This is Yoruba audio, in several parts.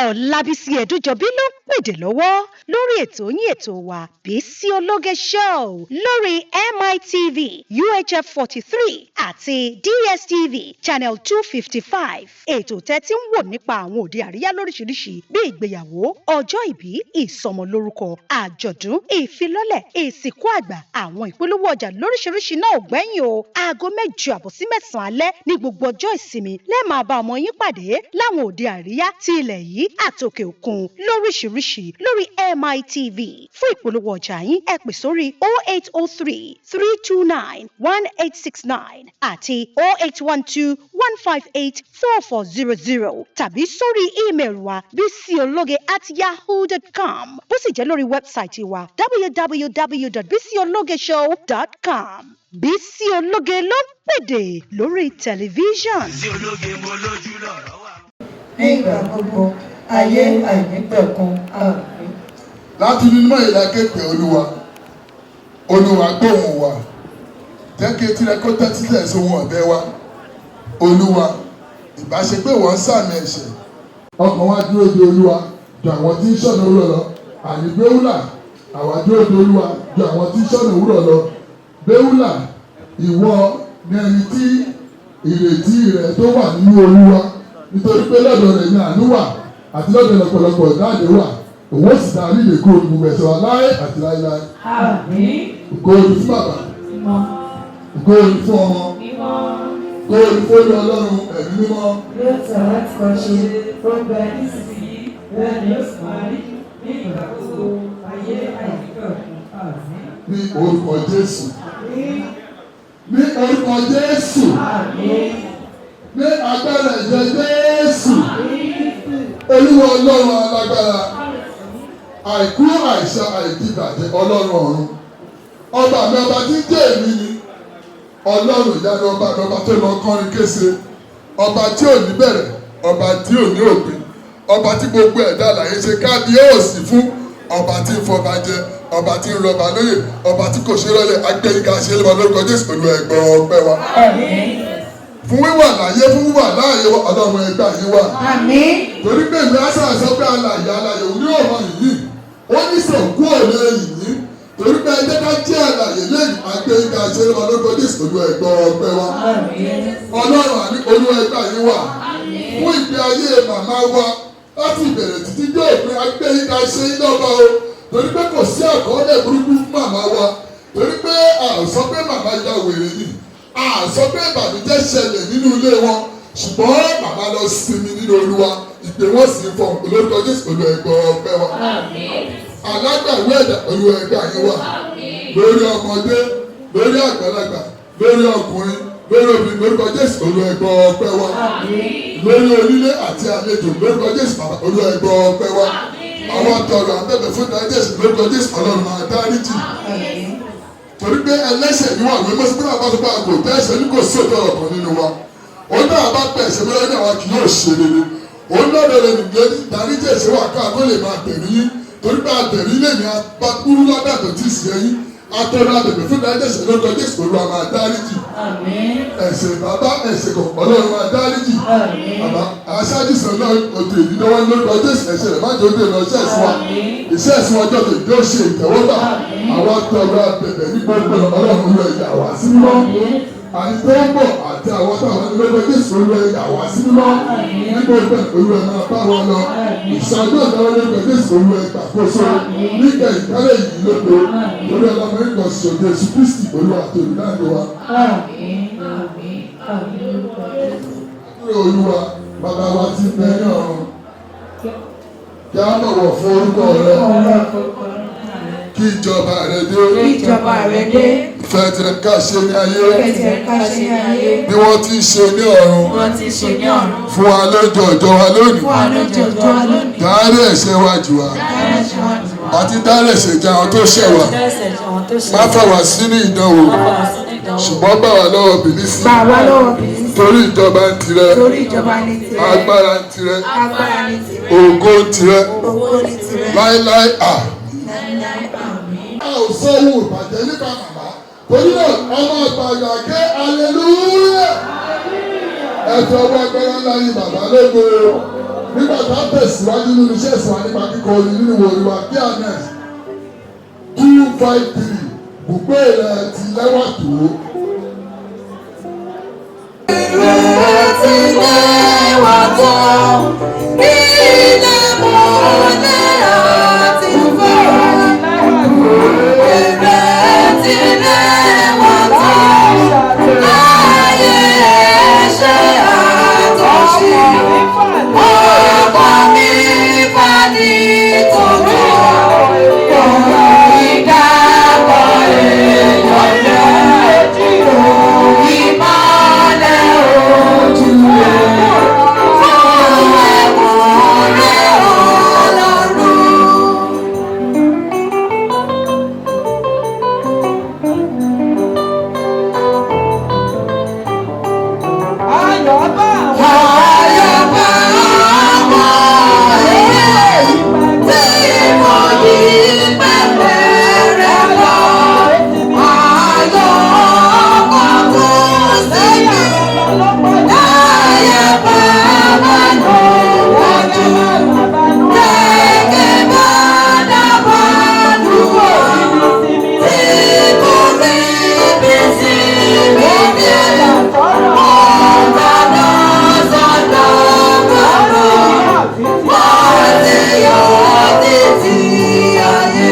Ọlábísí Ẹ̀dújọbí ló ń pèdè lọ́wọ́ lórí ètò yín ètò wa Bísí Ológe Show lórí MITV UHF 43 àti DSTV Channel 255. Ètò tẹ́tí ń wò nípa àwọn òde àríyá lóríṣiríṣi bíi ìgbéyàwó, ọjọ́ ìbí, ìsọmọlórúkọ, àjọ̀dún, ìfilọ́lẹ̀, ìsìnkú àgbà, àwọn ìpolówó ọjà lóríṣiríṣi náà ò gbẹ́yìn o. Aago 8 sí 9 alẹ́ ní gbogbo ọjọ́ ìsinmi lẹ́ẹ̀ máa bá ọmọ yín pàdé láwọn òde àríyá ti ilẹ̀ yìí àtòkè òkun lóríṣiríṣi lórí MITV. Fún ìpolówó ọjà yín ẹ pè sórí 0803 329 1869 àti 0812 158 4400 tàbí sórí ímeèlì wa bisiologe@yahoo.com. Bó sì jẹ́ lórí wẹ́bsáìtì wa www.bisiologeshow.com. Bísí Ológe ló ń pèdè lórí tẹlifíṣàn. Bísí Ológe mo lójú lọ́rọ̀ wà. Ní ìgbà gbogbo ayé àìnípẹ̀kun àmín. Láti inú mímọ́ ìdákẹ́pẹ́ Olúwa gbóhùn wa, jẹ́ kí etí rẹ kó tẹ́tí sílẹ̀ sóhun ọ̀bẹ wa. Olúwa, ìbáṣepé wọ́n sàmì ẹ̀ṣẹ̀, ọkàn wa dúró de Olúwa ju àwọn tí ń ṣọ̀nà òwúrọ̀ lọ. Àní Béúlà, àwa dúró de Olúwa ju àwọn tí ń ṣọ̀nà òwúrọ̀ lọ. Béúlà, ìwọ ni ẹni tí ìrètí rẹ̀ tó wà nínú Olúwa, nítorí pé lọ́dọ̀ rẹ̀ ni àánú wà àti lọ́dọ̀ lọ́pọ̀lọpọ̀ ìdáǹdè wà. Òun ó sì dá nílé kó gbogbo ẹ̀ṣẹ̀ wa láé àti láéláé. Àmín. Ògo ni fún bàbá, ògo ni fún ọmọ, ògo ni fún Olú Ọlọ́run ẹ̀mí mímọ́. Yóò tẹ̀ láti kọ́ ṣe gbogbo ẹni sísí bẹ́ẹ̀ ni ó sì máa rí ní ìgbà gbogbo ayé àìnípẹ̀kun àmín. Ní orúkọ Jésù. Ní orúkọ Jésù. Ní agbára ẹ̀jẹ̀ Jésù. Olúwa Ọlọ́run alágbára. Àìkú àìsà àìdíbàjẹ́ Ọlọ́run ọ̀run. Ọba mi ọba tí ń jẹ́ èmi ni. Ọlọ́run ìyanu ọba mi ọba tó lọ kọrin kése. Ọba tí ò ní bẹ̀rẹ̀. Ọba tí ò ní òpin. Ọba tí gbogbo ẹ̀dá àlàyé ṣe kábíyèsí fún. Ọba tí ń fọba jẹ. Ọba tí ń rọba lóyè. Ọba tí kò ṣe rọlẹ̀ agbẹ́yìnká ṣe lọ́wọ́ lórúkọ Jésù pẹ̀lú ẹ̀gbọ́n ọpẹ́ wa. Fún wíwà láyé fún wíwà láàyè Ọlọ́run ẹgbẹ́ ayé wa. Torí pé ìwé àṣà sọ pé alàyè òun ní ọ̀rọ̀ yìí. Ó ní sọ̀kú òde yìí. Torí pé ẹjẹ́ ká jẹ́ alàyè lẹ́yìn agbẹ́yìnká ṣe lọ́wọ́ lórúkọ Jésù pẹ̀lú ẹ̀gbọ́n ọpẹ́ wa. Ọlọ́run àní olú ẹgbẹ́ ayé wa. Fún ìgbé ayé màmá wa láti ìbẹ̀rẹ̀ títí dé òpin agbẹ́yìnká ṣe lọ́wọ́ o. Torí pé kò sí àkọọ́lẹ̀ burúkú fún màmá wa. Torí pé àsọ pé màmá ya wèrè ni. Àsọ pé ìbànújẹ́ ṣẹlẹ̀ nínú ilé wọn. Ṣùgbọ́n màmá lọ sinmi nínú Olúwa. Ìpè wọ́n sì ń fọ olórúkọ Jésù pẹ̀lú ẹ̀gbọ́n ọpẹ́ wa. Alágbàwé ẹ̀dá pẹ̀lú ẹgbẹ́ ayé wa. Lórí ọmọdé, lórí àgbàlagbà, lórí ọkùnrin, lórí obìnrin lórúkọ Jésù pẹ̀lú ẹ̀gbọ́n ọpẹ́ wa. Lórí onílé àti àlejò lórúkọ Jésù pẹ̀lú ẹ̀gbọ́n ọpẹ́ wa. Àwọn tọrọ àbẹ̀bẹ̀ fún Jésù lórúkọ Jésù Ọlọ́run máa dáríjì. Torí pé ẹlẹ́ṣẹ̀ ni wà wíwọ́n sí pé àbáṣepọ̀ àgò tẹ́ ẹ̀ṣẹ̀ ní kò sí òtọ́ ọ̀kan nínú wa. Òun náà bá pẹ̀ ẹ̀ṣẹ̀ mẹ́rin ní àwọn kì yóò ṣe rere. Òun náà lè nìgbẹ́ dáríjì ẹ̀ṣẹ̀ wà ká kó lè máa bẹ̀rù yín. Torí pé àbẹ̀rù ilé mi bá kúrú lọ́dà tó ti ṣe yín. Atọ́rọ àbẹ̀bẹ̀ fún Jésù lórúkọ Jésù Olúwa máa dáríjì. Ẹ̀ṣẹ̀ bàbá ẹ̀ṣẹ̀ kọ̀ Ọlọ́run máa dáríjì. Bàbá aṣáájú sọ náà òtò ìdí lọ́wọ́ lórúkọ Jésù ẹ̀ṣẹ̀ rẹ̀ má jẹ́ òde lọ iṣẹ́ ẹ̀sìn wa. Iṣẹ́ ẹ̀sìn ọjọ́ tó ìdí ó ṣe ìtẹ̀wọ́gbà. Àwọn atọ́rọ àbẹ̀bẹ̀ ní gbogbo Ọlọ́run lọ ìyá wá sí mímọ́. Àti tó ń bọ̀ àti àwọn táwọn lórúkọ Jésù lọ ìyá wá sí mímọ́. Nígbà ìgbà Olúwa máa bá wọn lọ. Ìṣàdó ìdáwọ́ lórúkọ Jésù lọ ìgbàkóso. Nígbà ìkálẹ̀ yìí lóko. Lórí ọlọ́mọ ìgbà ṣòro Jésù Kristi Olúwa tó ìdáǹdè wa. Olúwa bàbá wa ti bẹ ní ọ̀run. Kí á bọ̀wọ̀ fún orúkọ rẹ. Kí ìjọba rẹ dé. Ìfẹ́ tirẹ̀ ká ṣe ní ayé. Bí wọ́n ti ṣe ní ọ̀run. Fún wa lọ́jọ́ ọjọ́ wa lónìí. Dárí ẹ̀ṣẹ̀ wa jì wá. Àti dárí ẹ̀ṣẹ̀ jẹ́ àwọn tó ṣẹ̀ wá. Má fà wá sínú ìdánwò. Ṣùgbọ́n bá wa lọ́wọ́ bìlísì. Torí ìjọba ń tirẹ̀. Agbára ń tirẹ̀. Ògo ń tirẹ̀. Láíláí à. A ò sọ ohun ìbàjẹ́ nípa màmá. Torí náà ọmọ àgbàgbà ké hallelujah. ẹ̀fọ́ ọwọ́ agbára ńlá yìí bàbá lógo nígbà tá a tẹ̀síwájú nínú iṣẹ́ ìsìn wa nípa kíkọ orin nínú ìwé orin wa kí anes 253 gbogbo rẹ̀ ti lẹ́wà tó. Ìrètí lẹ́wà tó ilé mọ́lẹ́ àti fẹ́. Ìrètí lẹ́wà tó ayé ẹ̀ṣẹ̀ àtúnṣe. Ọkọ mi fani tòótọ́. Ìdàpọ̀ èèyàn méjì ìmọ̀lẹ̀ ojú rẹ̀ fún ẹ̀wọ̀n rẹ̀ Ọlọ́run. Ayọ̀ bá àwọn èyí tí mo yí pẹ̀lẹ́ rẹ̀ lọ. Ayọ̀ ọkọ̀ tó sẹ́yìn láyé bàbá lọ wájú. Gẹ́gẹ́ bá dábàá dúró tí mo rí bí sí mi ní ọ̀gá náà sọ̀dọ̀ bàbá. Wọ́n ti yọ títí ayé.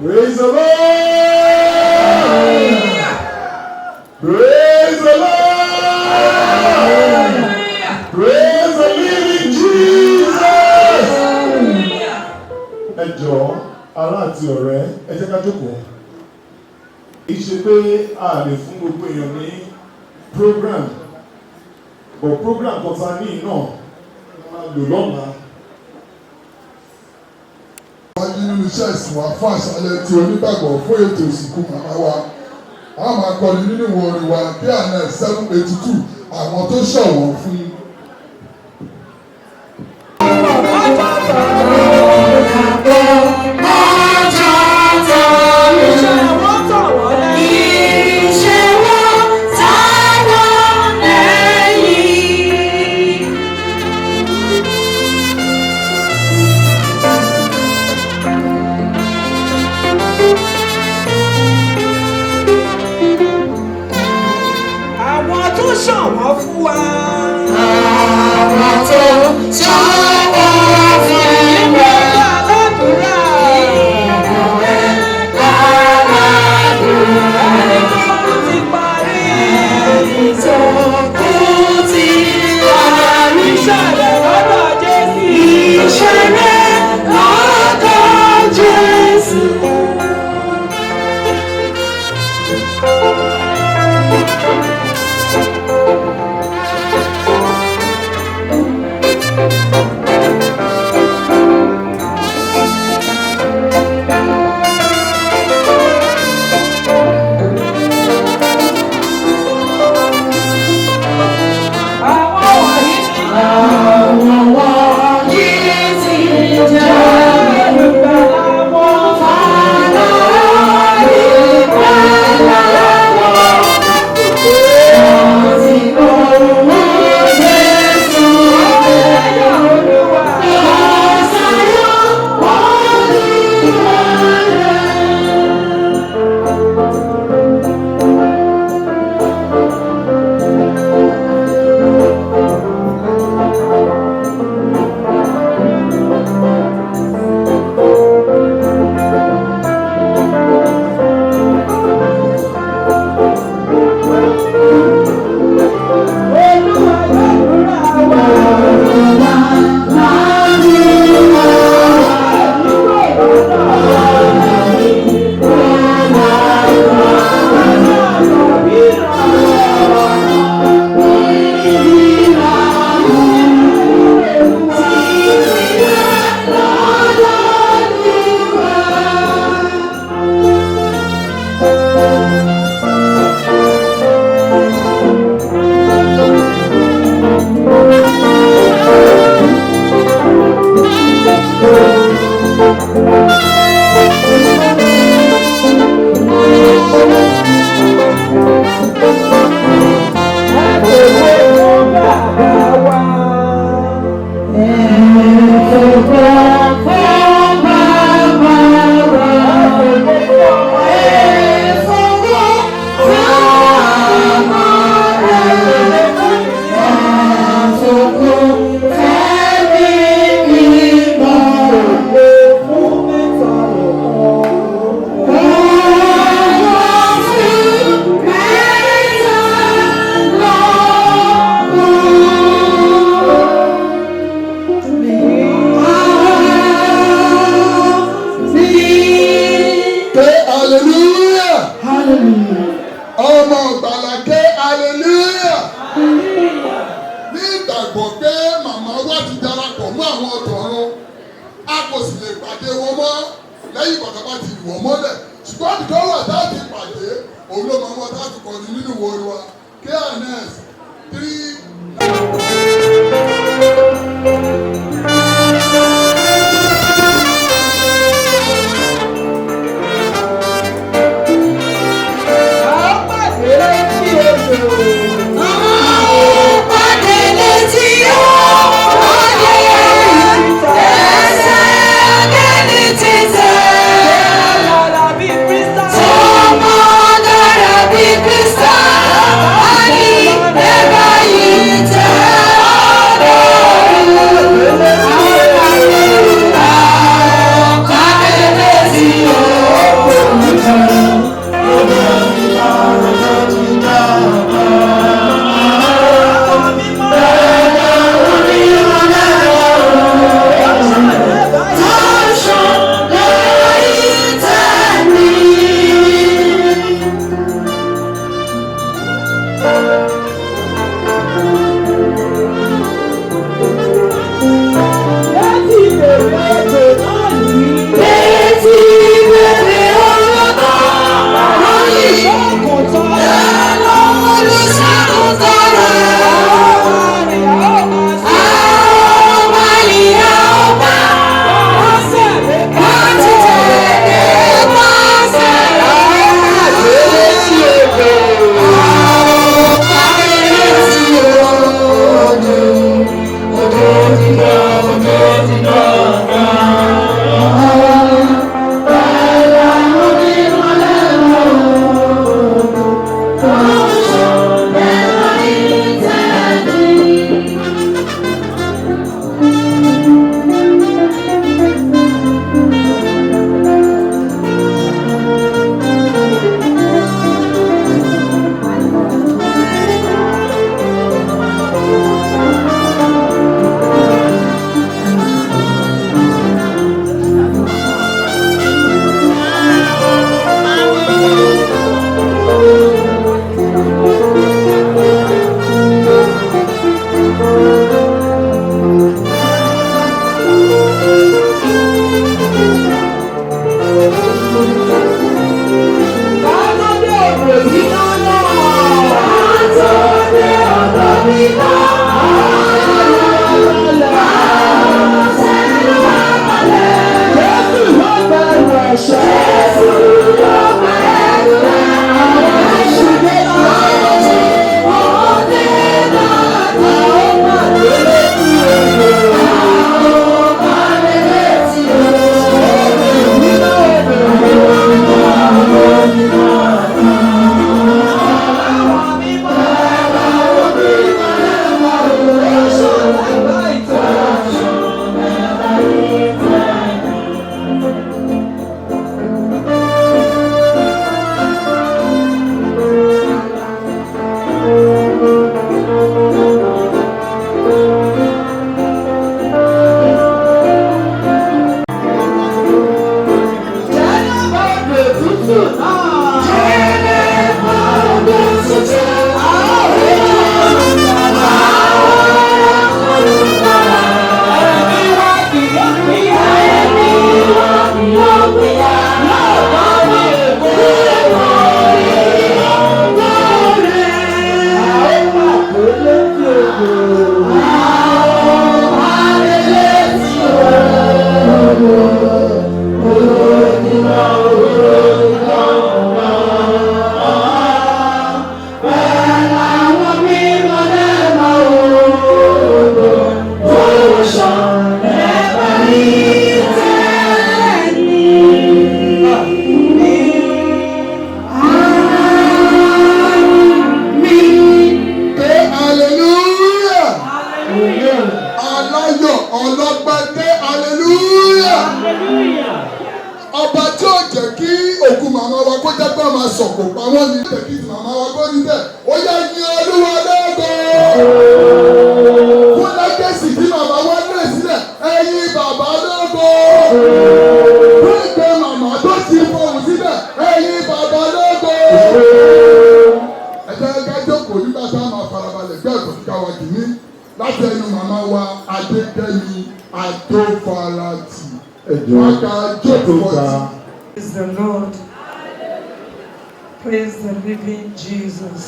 Praise the Lord! Praise the Lord! Praise the living Jesus! Ẹ jọ̀ọ́, ará àti ọ̀rẹ́, ẹ jẹ́ ká jókòó. Ìṣe pé a lè fún gbogbo èèyàn ní program, but program kan ta ní náà máa lò lọ́la. Wọ́n ní nínú iṣẹ́ ìsìn wa fún àṣálẹ́ tí onígbàgbọ́ fún ètò ìsìnkú màmá wa. A máa kọrin nínú ìwé orin wa bí àná 782 àwọn tó ṣọ̀wọ́n fún. Àwọn tó ṣọ̀wọ́n fún wa. Never you turn. màmá wa kó jẹ́ pé máa sọ̀kò pa wọ́n ní tẹ̀kìtì màmá wa kó ní bẹ́ẹ̀ ó yẹ kí Olúwa lógo. Fún lẹ́gẹ̀sì tí màmá wa lé sílẹ̀ ẹ̀yin bàbá lógo. Fún ìgbé màmá tó ti fohùn síbẹ̀ ẹ̀yin bàbá lógo. Ẹ jẹ́ ká jókòó nígbà tá a máa farabalẹ̀ gbé ẹ̀kọ́ kíkà wa kìíní láti ẹnu màmá wa Adékẹ́mi Adófarati. Wákà jókòó wọ́n ti. Praise the Lord. Praise the living Jesus.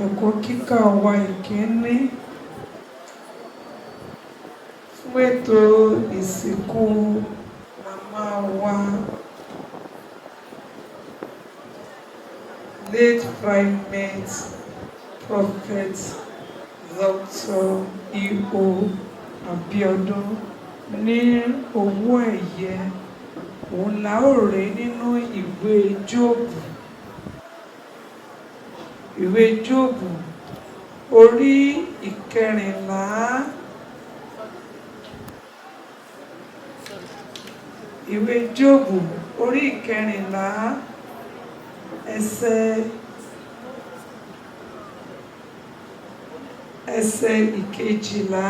Ẹ̀kọ́ kíkà wa ìkíní fún ètò ìsìnkú màmá wa late primate prophet Dr. E.O. Abiodun ní owó ẹ̀yẹ. Òun la ó rè nínú ìwé Jóòbù. Ìwé Jóòbù orí ìkẹrìnlá. Ìwé Jóòbù orí ìkẹrìnlá ẹsẹ̀ ìkejìlá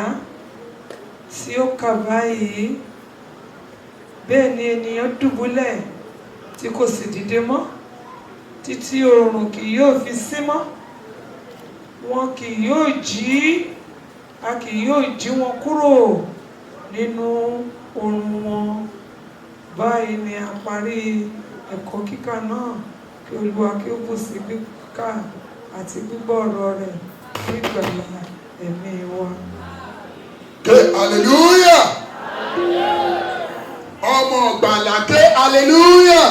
tí ó kà báyìí. Bẹ́ẹ̀ ni ènìyàn dùbúlẹ̀ tí kò sì dìde mọ́ títí oòrùn kì yóò fi sí mọ́. Wọn kì yóò jí, a kì yóò jí wọn kúrò nínú oorun wọn. Báyìí ni a parí ẹ̀kọ́ kíkà náà. Kí Olúwa kí ó bùsí kíkà àti gbígbọ́ ọ̀rọ̀ rẹ̀ fún ìgbàlà ẹ̀mí wa. Hallelujah. Ọmọ gbàlàké hallelujah.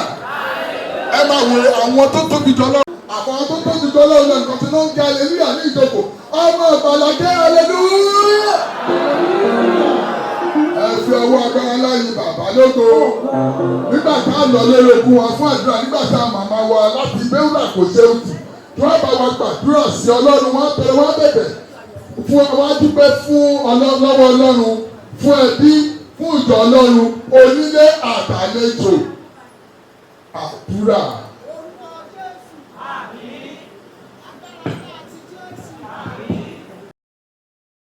Ẹ máa wo àwọn tó tóbi jọlọ. Àwọn tó tóbi jọlọ ọ̀nà nǹkan tí wọ́n ń ga hallelujah ní ìjókòó. Ọmọ gbàlàké hallelujah. Ẹ fi ọwọ́ agbára láyé bàbá lógo. Nígbà tá a lọ lórí ogun wa fún àdúrà nígbà tá a màmá wa láti Bẹ́úlà kò ṣe é tù. Tí wọ́n bá wa gbàdúrà sí Ọlọ́run wọn bẹ̀rẹ̀ wọn bẹ̀bẹ̀. Fún wa dúpẹ́ fún lọ́wọ́ Ọlọ́run fún ẹbí fún ìjọ Ọlọ́run onílé àtàlejò àdúrà.